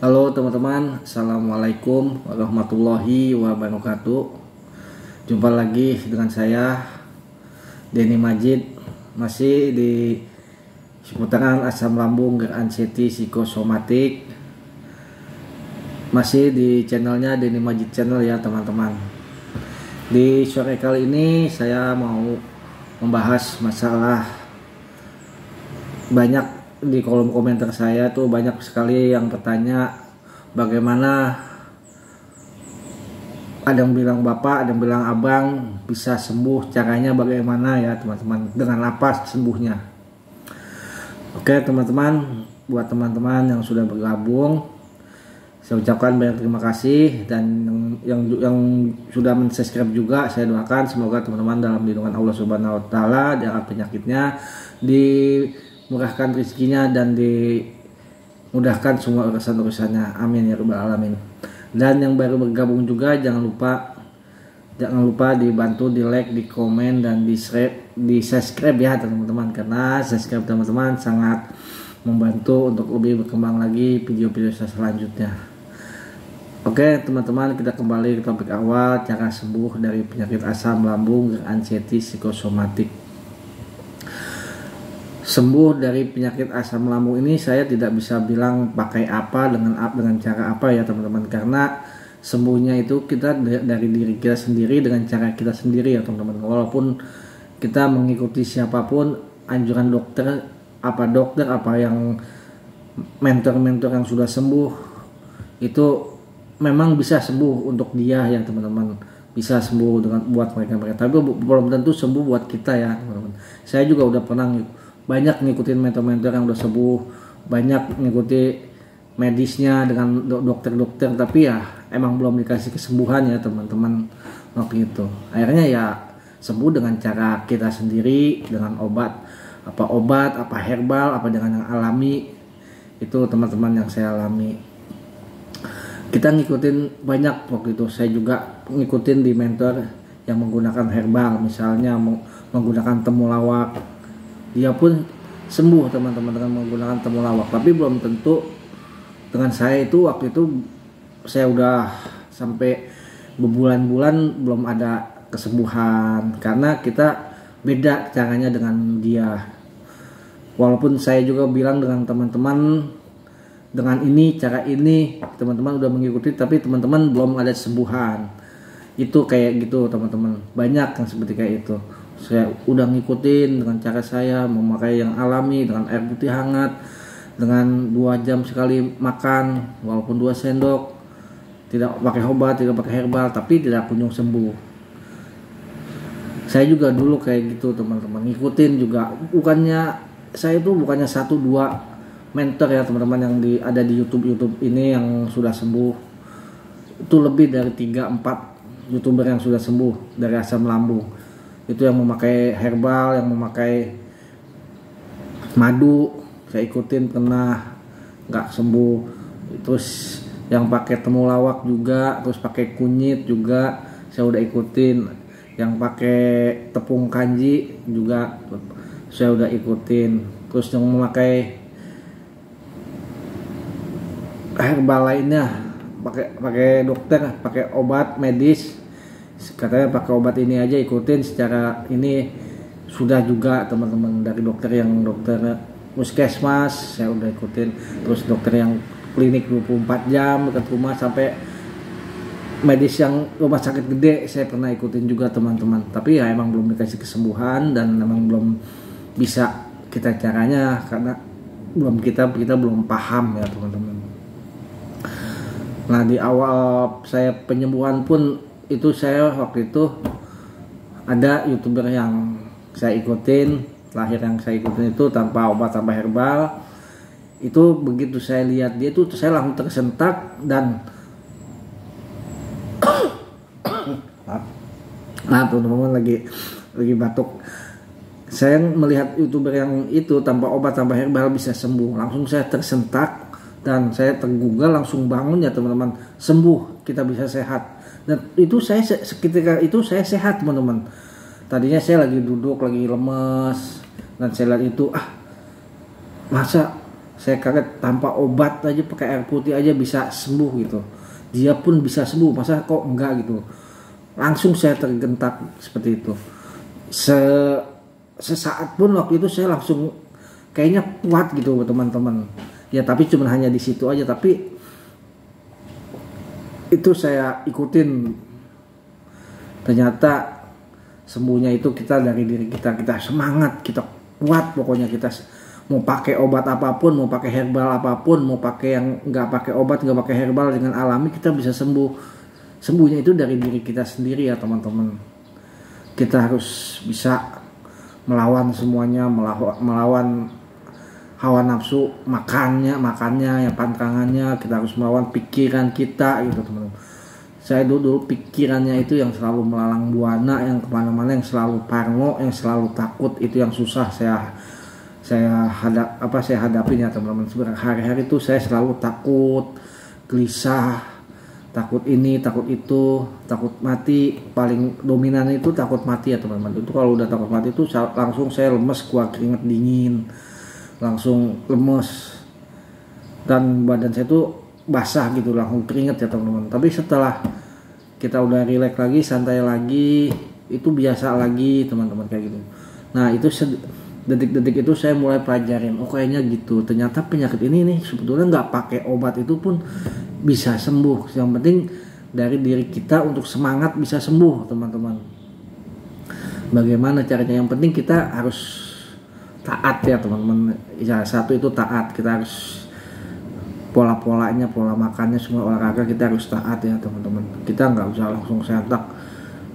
Halo teman-teman, Assalamualaikum warahmatullahi wabarakatuh. Jumpa lagi dengan saya Denny Majid, masih di seputaran asam lambung anxiety psikosomatik, masih di channelnya Denny Majid Channel ya teman-teman. Di sore kali ini saya mau membahas masalah, banyak di kolom komentar saya tuh banyak sekali yang bertanya bagaimana, ada yang bilang bapak, ada yang bilang abang, bisa sembuh, caranya bagaimana ya teman-teman, dengan apa sembuhnya. Oke teman-teman, buat teman-teman yang sudah bergabung, saya ucapkan banyak terima kasih, dan yang sudah mensubscribe juga saya doakan semoga teman-teman dalam lindungan Allah Subhanahu wa taala, diangkat penyakitnya, dimurahkan rezekinya, dan dimudahkan semua urusan-urusannya, amin ya rabbal alamin. Dan yang baru bergabung juga jangan lupa dibantu di like, di komen, dan di subscribe ya teman-teman, karena subscribe teman-teman sangat membantu untuk lebih berkembang lagi video-video saya selanjutnya. Oke teman-teman, kita kembali ke topik awal, cara sembuh dari penyakit asam lambung anxiety psikosomatik. Sembuh dari penyakit asam lambung ini saya tidak bisa bilang pakai apa, dengan cara apa ya teman-teman, karena sembuhnya itu kita dari diri kita sendiri, dengan cara kita sendiri ya teman-teman. Walaupun kita mengikuti siapapun anjuran dokter apa yang mentor-mentor yang sudah sembuh, itu memang bisa sembuh untuk dia ya teman-teman, bisa sembuh dengan buat mereka, tapi belum tentu sembuh buat kita ya teman-teman. Saya juga udah pernah banyak ngikutin mentor-mentor yang udah sembuh, banyak ngikuti medisnya dengan dokter-dokter, tapi ya emang belum dikasih kesembuhan ya teman-teman waktu itu. Akhirnya ya sembuh dengan cara kita sendiri, dengan obat apa herbal, apa dengan yang alami. Itu teman-teman yang saya alami. Kita ngikutin banyak waktu itu, saya juga ngikutin di mentor yang menggunakan herbal, misalnya menggunakan temulawak. Dia pun sembuh teman-teman dengan menggunakan temulawak, tapi belum tentu dengan saya itu. Waktu itu saya udah sampai berbulan-bulan belum ada kesembuhan, karena kita beda caranya dengan dia. Walaupun saya juga bilang dengan teman-teman, dengan ini, cara ini teman-teman udah mengikuti, tapi teman-teman belum ada kesembuhan. Itu kayak gitu teman-teman, banyak yang seperti kayak itu. Saya udah ngikutin dengan cara saya memakai yang alami, dengan air putih hangat, dengan 2 jam sekali makan, walaupun 2 sendok, tidak pakai obat, tidak pakai herbal, tapi tidak kunjung sembuh. Saya juga dulu kayak gitu teman-teman, ngikutin juga. Saya itu bukannya 1-2 mentor ya teman-teman yang ada di YouTube ini yang sudah sembuh. Itu lebih dari 3-4 YouTuber yang sudah sembuh dari asam lambung. Itu yang memakai herbal, yang memakai madu, saya ikutin, pernah nggak sembuh. Terus yang pakai temulawak juga, terus pakai kunyit juga saya udah ikutin. Yang pakai tepung kanji juga saya udah ikutin. Terus yang memakai herbal lainnya, pakai dokter, pakai obat medis, katanya pakai obat ini aja ikutin, secara ini sudah juga teman-teman, dari dokter puskesmas saya udah ikutin, terus dokter yang klinik 24 jam dekat rumah, sampai medis yang rumah sakit gede saya pernah ikutin juga teman-teman. Tapi ya emang belum dikasih kesembuhan, dan emang belum bisa kita caranya, karena kita belum paham ya teman-teman. Nah di awal saya penyembuhan pun itu, saya waktu itu ada YouTuber yang saya ikutin, terakhir yang saya ikutin itu tanpa obat, tanpa herbal. Itu begitu saya lihat dia tuh, saya langsung tersentak, dan teman-teman lagi batuk. Saya melihat YouTuber yang itu tanpa obat, tanpa herbal bisa sembuh, langsung saya tersentak, dan saya tergugah, langsung bangun ya teman-teman, sembuh, kita bisa sehat. Dan itu ketika itu saya sehat teman-teman. Tadinya saya lagi duduk, lagi lemes, dan saya lihat itu, masa Saya kaget, tanpa obat aja, pakai air putih aja bisa sembuh gitu. Dia pun bisa sembuh, masa kok enggak gitu. Langsung saya tergentak seperti itu. Sesaat pun waktu itu saya langsung kayaknya kuat gitu teman-teman. Ya tapi cuma hanya di situ aja, tapi itu saya ikutin. Ternyata sembuhnya itu kita dari diri kita semangat, kita kuat, pokoknya kita mau pakai obat apapun, mau pakai herbal apapun, mau pakai yang nggak pakai obat, nggak pakai herbal, dengan alami kita bisa sembuh. Sembuhnya itu dari diri kita sendiri ya teman-teman. Kita harus bisa melawan semuanya, melawan hawa nafsu makannya ya, pantangannya. Kita harus melawan pikiran kita gitu teman-teman. Saya dulu pikirannya itu yang selalu melalang buana, yang kemana-mana, yang selalu parno, yang selalu takut. Itu yang susah saya hadapin ya teman-teman. Sebenarnya hari-hari itu saya selalu takut, gelisah, takut ini, takut itu, takut mati. Paling dominan itu takut mati ya teman-teman. Itu kalau udah takut mati itu langsung saya lemes, keluar keringat dingin, langsung lemes, dan badan saya tuh basah gitu, langsung keringat ya teman-teman. Tapi setelah kita udah rileks lagi, santai lagi, itu biasa lagi teman-teman kayak gitu. Nah itu detik-detik itu saya mulai pelajarin, oh kayaknya gitu, ternyata penyakit ini nih sebetulnya nggak pakai obat itu pun bisa sembuh. Yang penting dari diri kita untuk semangat bisa sembuh teman-teman. Bagaimana caranya? Yang penting kita harus taat ya teman-teman. Ya satu itu taat, kita harus pola-polanya, pola makannya, semua olahraga kita harus taat ya teman-teman. Kita nggak usah langsung sentak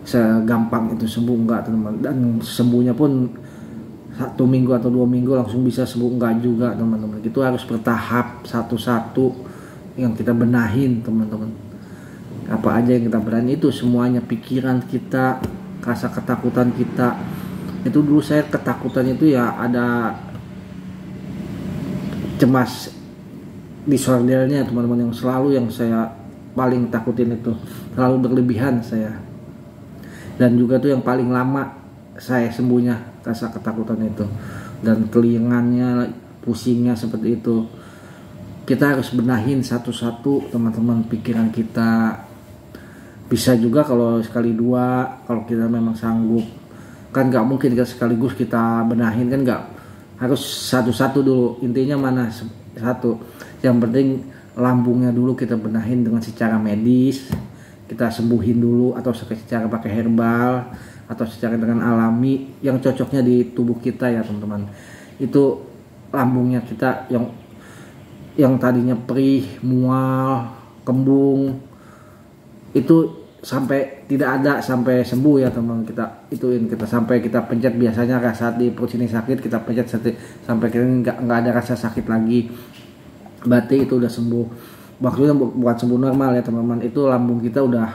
segampang itu sembuh, enggak teman-teman. Dan sembuhnya pun 1 minggu atau 2 minggu langsung bisa sembuh, enggak juga teman-teman. Itu harus bertahap, satu-satu yang kita benahin teman-teman. Apa aja yang kita benahin itu semuanya, pikiran kita, rasa ketakutan kita. Itu dulu saya ketakutan itu ya ada cemas disordernya teman-teman, yang selalu yang saya paling takutin itu terlalu berlebihan saya. Dan juga tuh yang paling lama saya sembuhnya rasa ketakutan itu, dan kelingannya, pusingnya seperti itu. Kita harus benahin satu-satu teman-teman pikiran kita. Bisa juga kalau sekali dua, kalau kita memang sanggup. Kan nggak mungkin kita sekaligus kita benahin, kan nggak, harus satu-satu dulu. Intinya mana satu, yang penting lambungnya dulu kita benahin dengan secara medis, kita sembuhin dulu, atau secara pakai herbal, atau secara dengan alami yang cocoknya di tubuh kita ya teman-teman. Itu lambungnya kita yang tadinya perih, mual, kembung, itu sampai tidak ada, sampai sembuh ya teman-teman. Kita ituin, kita sampai kita pencet, biasanya saat di perut sini sakit kita pencet sampai kita nggak ada rasa sakit lagi, berarti itu udah sembuh. Maksudnya bukan sembuh normal ya teman-teman, itu lambung kita udah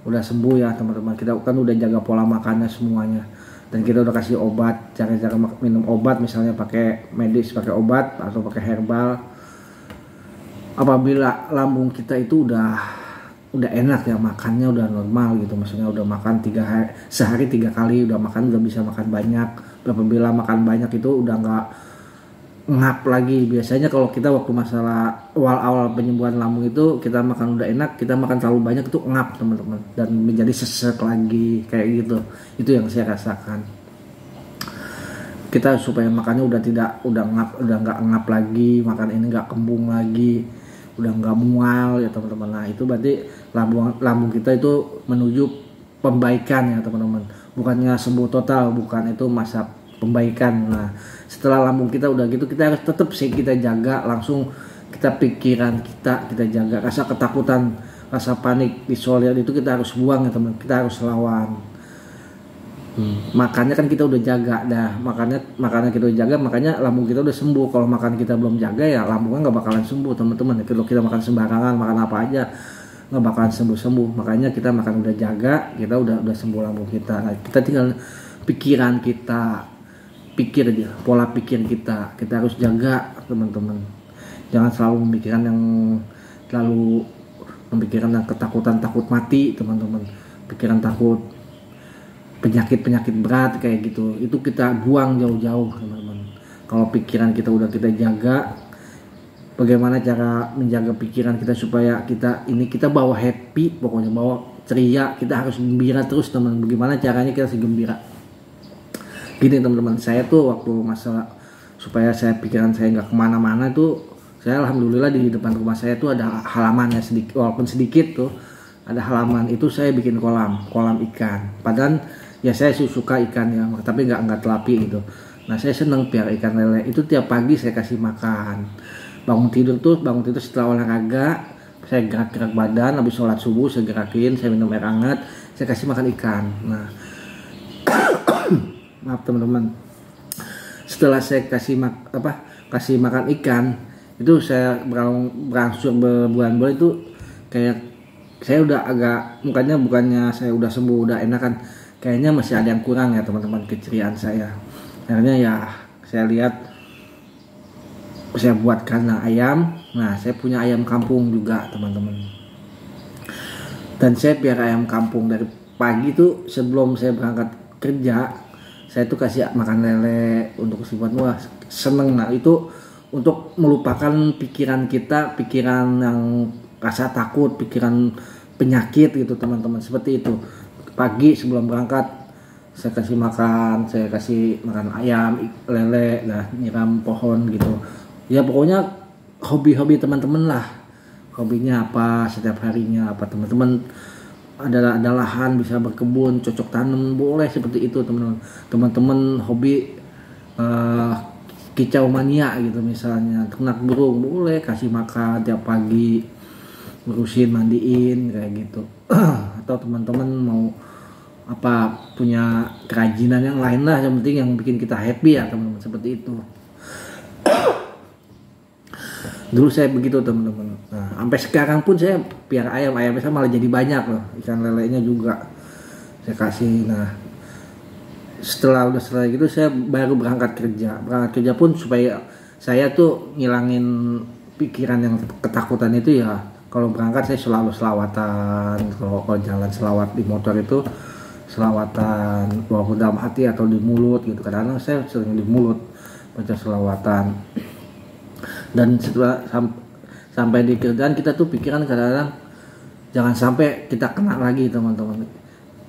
sembuh ya teman-teman. Kita kan udah jaga pola makannya semuanya, dan kita udah kasih obat, cara-cara minum obat, misalnya pakai medis, pakai obat atau pakai herbal. Apabila lambung kita itu udah enak ya, makannya udah normal gitu, maksudnya udah makan sehari 3 kali udah makan, udah bisa makan banyak. Apabila makan banyak itu udah nggak ngap lagi. Biasanya kalau kita waktu masalah awal penyembuhan lambung itu, kita makan udah enak, kita makan terlalu banyak itu ngap teman-teman, dan menjadi sesek lagi kayak gitu. Itu yang saya rasakan. Kita supaya makannya udah nggak ngap lagi, makan ini nggak kembung lagi, udah nggak mual ya teman-teman. Nah itu berarti lambung kita itu menuju pembaikan ya teman-teman, bukannya sembuh total, bukan, itu masa pembaikan. Nah setelah lambung kita udah gitu, kita harus tetap sih kita jaga, langsung kita pikiran kita jaga. Rasa ketakutan, rasa panik, disorder itu kita harus buang ya teman, kita harus lawan. Makannya kan kita udah jaga dah, makannya kita udah jaga, makanya lambung kita udah sembuh. Kalau makan kita belum jaga ya lambungnya nggak bakalan sembuh teman-teman. Kalau kita makan sembarangan, makan apa aja, nggak bakalan sembuh. Makanya kita makan udah jaga, kita udah sembuh lambung kita. Nah, kita tinggal pikiran kita, pikir aja, pola pikir kita harus jaga teman-teman. Jangan selalu memikirkan yang ketakutan, takut mati teman-teman, pikiran takut penyakit berat kayak gitu, itu kita buang jauh-jauh teman-teman. Kalau pikiran kita udah kita jaga, bagaimana cara menjaga pikiran kita supaya kita bawa happy, pokoknya bawa ceria, kita harus gembira terus teman. Bagaimana caranya kita harus gembira? Gini teman-teman, saya tuh waktu masalah supaya pikiran saya nggak kemana-mana tuh, saya alhamdulillah di depan rumah saya tuh ada halamannya sedikit, walaupun sedikit tuh ada halaman itu, saya bikin kolam ikan. Padahal ya saya suka ikan ya, tapi nggak telapi gitu. Nah saya seneng piara ikan lele itu, tiap pagi saya kasih makan. Bangun tidur setelah olahraga, saya gerak-gerak badan, habis sholat subuh saya gerakin, saya minum air hangat, saya kasih makan ikan. Nah maaf teman-teman, setelah saya kasih makan ikan itu, saya berangsur berbulan-bulan itu kayak saya udah agak, bukannya saya udah sembuh, udah enakan, kayaknya masih ada yang kurang ya teman-teman keceriaan saya. Akhirnya ya saya lihat, saya buat kandang ayam. Nah saya punya ayam kampung juga teman-teman, dan saya piara ayam kampung dari pagi tuh. Sebelum saya berangkat kerja, saya tuh kasih makan lele untuk kesimpulan. Wah seneng. Nah itu untuk melupakan pikiran kita, pikiran yang rasa takut, pikiran penyakit gitu teman-teman, seperti itu. Pagi sebelum berangkat saya kasih makan ayam, lele, nah nyiram pohon gitu ya. Pokoknya hobi-hobi teman-teman lah, hobinya apa setiap harinya apa. Teman-teman ada lahan bisa berkebun, cocok tanam, boleh seperti itu teman-teman. Teman-teman hobi kicau mania gitu misalnya, ternak burung, boleh kasih makan tiap pagi, berusin, mandiin kayak gitu. Atau teman-teman mau punya kerajinan yang lain lah, yang penting yang bikin kita happy ya teman-teman, seperti itu. Dulu saya begitu teman-teman. Nah, sampai sekarang pun saya piara ayamnya saya malah jadi banyak loh, ikan lelenya juga saya kasih. Nah setelah gitu saya baru berangkat kerja pun supaya saya tuh ngilangin pikiran yang ketakutan itu ya. Kalau berangkat saya selalu selawatan, kalau jalan selawat di motor itu selawatan, walaupun dalam hati atau di mulut gitu. Kadang-kadang saya sering di mulut baca selawatan. Dan setelah sampai di kerjaan kita tuh pikiran kadang-kadang jangan sampai kita kena lagi teman-teman,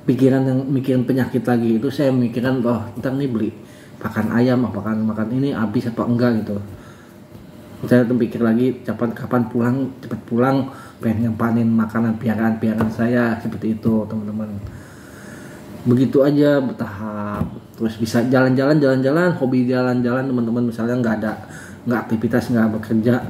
pikiran yang mikirin penyakit lagi. Itu saya mikiran, ntar nih beli pakan ayam, makan ini habis apa enggak gitu. Saya tuh pikir lagi kapan cepat pulang, pengen nyempanin makanan piaraan saya, seperti itu teman-teman. Begitu aja bertahap, terus bisa jalan-jalan, hobi jalan-jalan teman-teman. Misalnya nggak aktivitas, nggak bekerja,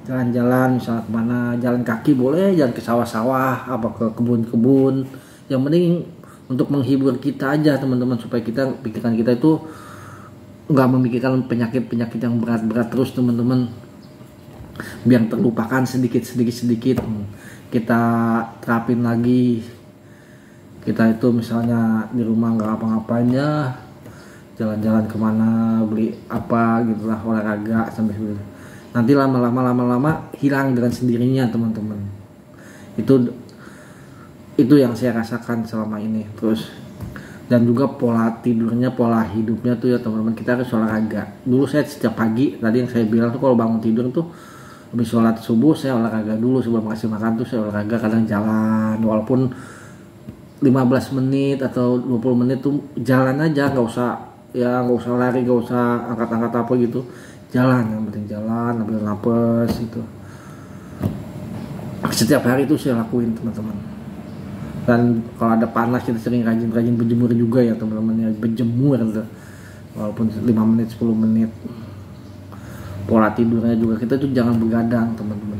jalan-jalan misalnya kemana, jalan kaki boleh, jalan ke sawah-sawah, apa ke kebun-kebun. Yang penting untuk menghibur kita aja teman-teman, supaya pikiran kita itu nggak memikirkan penyakit yang berat-berat terus teman-teman, biar terlupakan sedikit. Kita terapin lagi. Kita itu misalnya di rumah nggak apa-ngapain ya, jalan-jalan kemana, beli apa gitulah, olahraga sampai gitu. Nanti lama-lama hilang dengan sendirinya teman-teman. Itu yang saya rasakan selama ini. Terus dan juga pola tidurnya, pola hidupnya tuh ya teman-teman, kita harus olahraga. Dulu saya setiap pagi, tadi yang saya bilang tuh, kalau bangun tidur tuh habis sholat subuh saya olahraga dulu. Sebelum kasih makan tuh saya olahraga, kadang jalan walaupun 15 menit atau 20 menit tuh jalan aja, nggak usah lari, nggak usah angkat-angkat apa gitu, jalan, yang penting jalan, ambil napas itu. Setiap hari itu saya lakuin teman-teman. Dan kalau ada panas kita sering rajin berjemur juga ya teman-teman ya, berjemur tuh walaupun 5 menit 10 menit. Pola tidurnya juga, kita tuh jangan begadang teman-teman.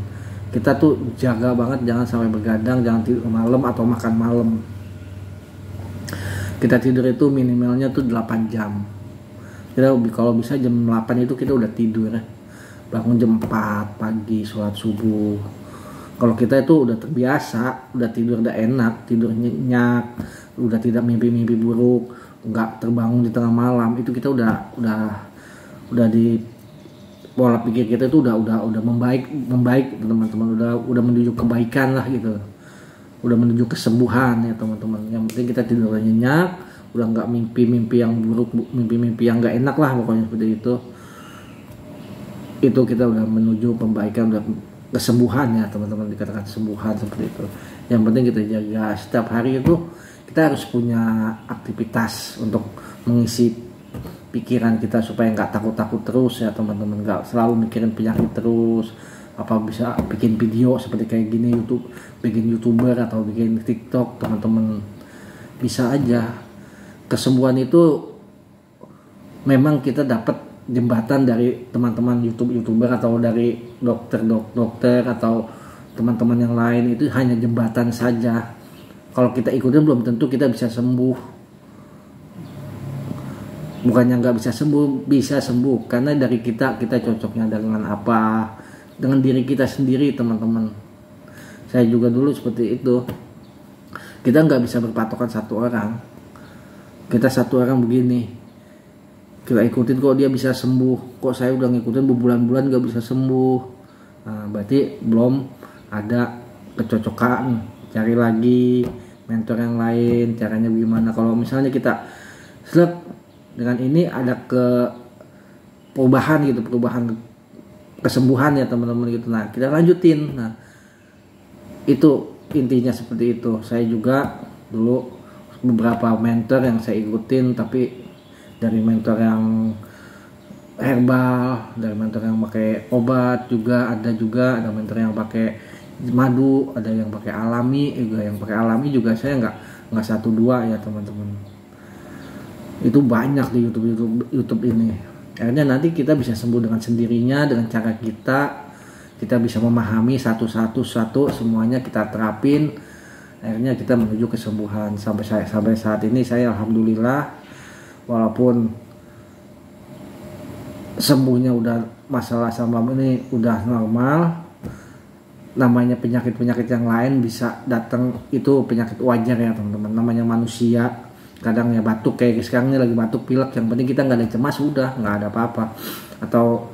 Kita tuh jaga banget jangan sampai begadang, jangan tidur malam atau makan malam. Kita tidur itu minimalnya tuh 8 jam. Kita kalau bisa jam 8 itu kita udah tidur ya. Bangun jam 4 pagi, sholat subuh. Kalau kita itu udah terbiasa, udah tidur udah enak, tidur nyenyak, udah tidak mimpi-mimpi buruk, nggak terbangun di tengah malam, itu kita udah di pola pikir kita itu udah membaik teman-teman, udah menuju kebaikan lah gitu. Udah menuju kesembuhan ya teman-teman. Yang penting kita tidur nyenyak, udah nggak mimpi-mimpi yang buruk, mimpi-mimpi yang nggak enak lah pokoknya, seperti itu. itu kita udah menuju pembaikan, udah kesembuhan ya teman-teman, dikatakan kesembuhan seperti itu. Yang penting kita jaga setiap hari itu kita harus punya aktivitas untuk mengisi pikiran kita supaya nggak takut-takut terus ya teman-teman, nggak selalu mikirin penyakit terus. Apa bisa bikin video seperti kayak gini, YouTube, bikin YouTuber atau bikin TikTok, teman-teman bisa aja. Kesembuhan itu memang kita dapat jembatan dari teman-teman YouTuber atau dari dokter atau teman-teman yang lain, itu hanya jembatan saja. Kalau kita ikutin belum tentu kita bisa sembuh. Bukannya nggak bisa sembuh, bisa sembuh karena dari kita cocoknya dengan apa, dengan diri kita sendiri teman-teman. Saya juga dulu seperti itu. Kita nggak bisa berpatokan satu orang. Kita satu orang begini, kita ikutin kok dia bisa sembuh, kok saya udah ngikutin berbulan-bulan nggak bisa sembuh. Nah, berarti belum ada kecocokan. Cari lagi mentor yang lain, caranya gimana. Kalau misalnya kita dengan ini ada perubahan kesembuhan ya teman-teman gitu. Nah, kita lanjutin. Nah, itu intinya seperti itu. Saya juga dulu beberapa mentor yang saya ikutin, tapi dari mentor yang herbal, dari mentor yang pakai obat juga ada mentor yang pakai madu, ada yang pakai alami juga. Yang pakai alami juga saya nggak 1-2 ya teman-teman. Itu banyak di YouTube ini. Akhirnya nanti kita bisa sembuh dengan sendirinya, dengan cara kita bisa memahami satu semuanya kita terapin. Akhirnya kita menuju kesembuhan. Sampai saat ini saya alhamdulillah, walaupun sembuhnya udah, masalah asam lambung ini udah normal. Namanya penyakit yang lain bisa datang, itu penyakit wajar ya teman-teman, namanya manusia. Kadang ya batuk, kayak sekarang ini lagi batuk pilek, yang penting kita nggak ada cemas, udah nggak ada apa-apa. Atau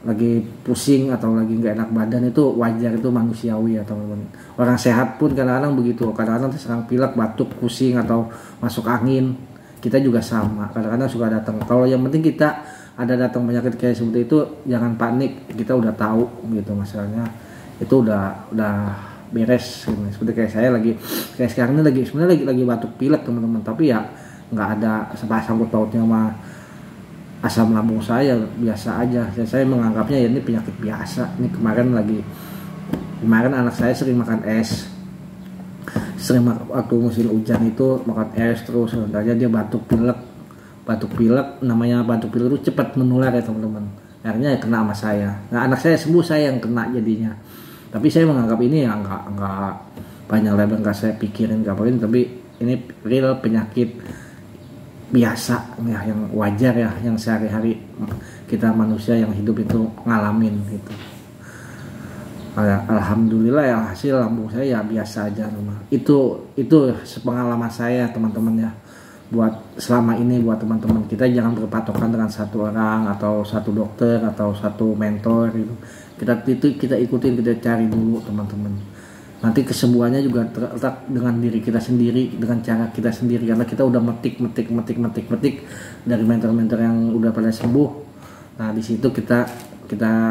lagi pusing atau lagi nggak enak badan, itu wajar, itu manusiawi ya teman-teman. Orang sehat pun kadang-kadang begitu, kadang-kadang terserang pilek, batuk, pusing atau masuk angin, kita juga sama, kadang-kadang suka datang. Kalau yang penting kita ada datang penyakit kayak seperti itu, jangan panik, kita udah tahu gitu masalahnya, itu udah beres gitu. Seperti kayak saya kayak sekarang ini sebenarnya lagi batuk pilek teman-teman, tapi ya nggak ada sangkut pautnya sama asam lambung saya, biasa aja. Saya menganggapnya ya ini penyakit biasa. Ini kemarin anak saya sering makan es, waktu musim hujan itu makan es terus, akhirnya dia batuk pilek. Namanya batuk pilek itu cepat menular ya teman-teman, akhirnya kena sama saya. Nah, anak saya sembuh, saya yang kena jadinya. Tapi saya menganggap ini ya nggak banyak lebar, nggak saya pikirin ngapain, tapi ini real penyakit biasa ya, yang wajar ya, yang sehari-hari kita manusia yang hidup itu ngalamin gitu. Alhamdulillah ya, hasil lambung saya ya biasa aja. Itu sepengalaman saya teman-teman ya. Buat selama ini, buat teman-teman, kita jangan berpatokan dengan satu orang atau satu dokter atau satu mentor gitu. Kita ikutin, kita cari dulu teman-teman. Nanti kesembuhannya juga terletak dengan diri kita sendiri, dengan cara kita sendiri, karena kita udah metik dari mentor-mentor yang udah pada sembuh. Nah, di situ kita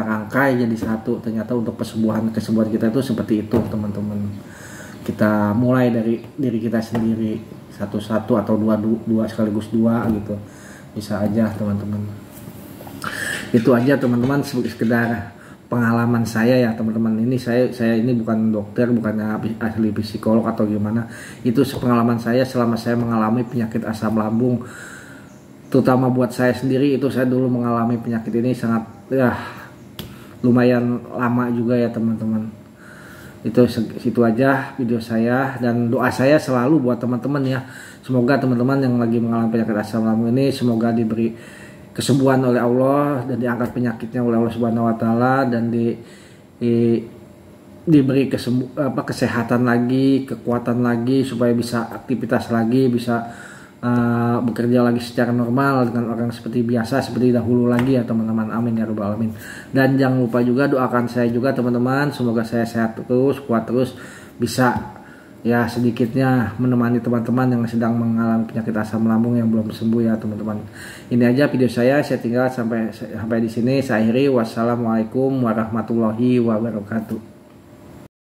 rangkai jadi satu. Ternyata untuk kesembuhan kita itu seperti itu teman-teman. Kita mulai dari diri kita sendiri, satu atau dua sekaligus dua gitu, bisa aja teman-teman. Itu aja teman-teman, sekedar pengalaman saya ya teman-teman. Ini saya ini bukan dokter, bukannya ahli psikolog atau gimana. Itu pengalaman saya selama saya mengalami penyakit asam lambung, terutama buat saya sendiri. Itu saya dulu mengalami penyakit ini sangat lumayan lama juga ya teman-teman. Itu aja video saya, dan doa saya selalu buat teman-teman ya. Semoga teman-teman yang lagi mengalami penyakit asam lambung ini semoga diberi kesembuhan oleh Allah dan diangkat penyakitnya oleh Allah Subhanahu wa taala, dan diberi kesehatan lagi, kekuatan lagi, supaya bisa aktivitas lagi, bisa bekerja lagi secara normal dengan orang seperti biasa, seperti dahulu lagi ya teman-teman. Amin ya rabbal alamin. Dan jangan lupa juga doakan saya juga teman-teman, semoga saya sehat terus, kuat terus, bisa ya sedikitnya menemani teman-teman yang sedang mengalami penyakit asam lambung yang belum sembuh ya teman-teman. Ini aja video saya tinggal sampai di sini. Saya akhiri. Wassalamualaikum warahmatullahi wabarakatuh.